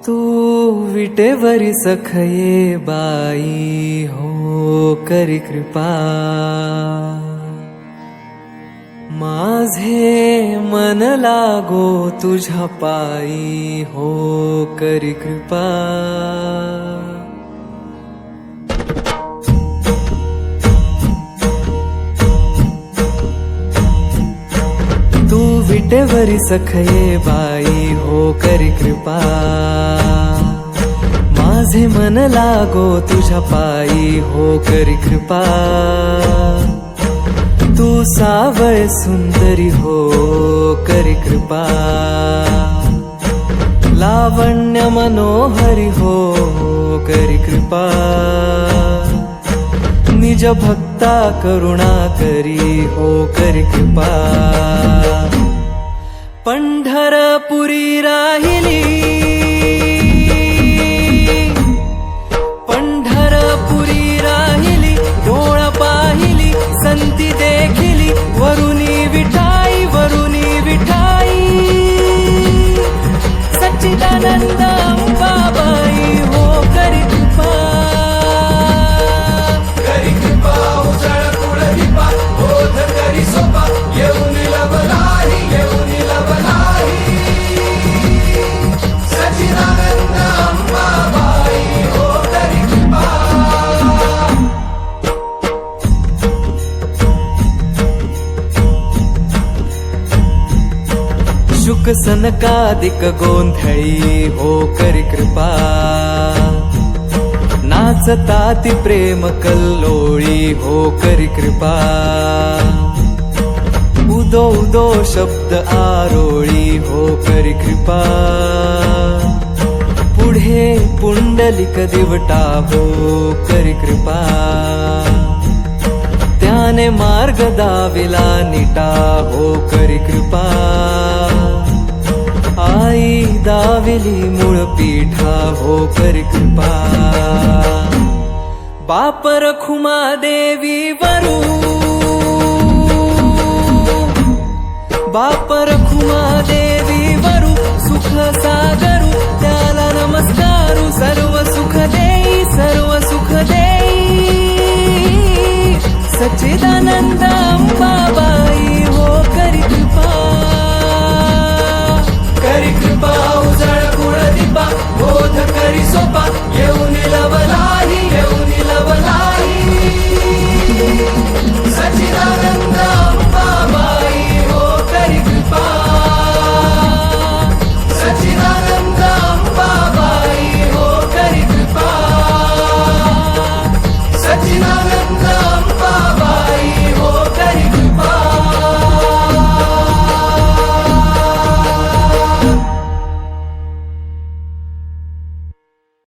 तू विटेवरी सखये बाई हो करी कृपा माझे मन लागो तुझ्या पायी हो करी कृपा तू विटेवरी सखये बाई हो करी कृपा माझे मन लागो तुझ्या पायी हो करी कृपा तू सावळ सुंदरी हो करी कृपा लावण्य मनोहरी हो करी कृपा निज भक्ता करुणा करी हो करी कृपा पंढरपुरी राहिली पंढरपुरी राहिली डोळ पाहिली संती देखिली वरुणी विठाई सच्चिदानंद अंबाबाई हो करी कृपा उजळ कुळदीपा बोध करी सोपा येऊन लवलाही सच्चिदानंद अंबाबाई हो करी कृपा शुक सनकादिक गोंधळी हो करी कृपा नाचताती प्रेम कल्लोळी हो करी कृपा उदो उदो शब्द आरोळी हो करी कृपा पुढे पुंडलिक दिवटा हो करी कृपा त्याने मार्ग दाविला निटा हो करी कृपा आई दाविली मूळ पीठा हो करी कृपा बाप रखुमा देवी वरू बाप रखुमा देवी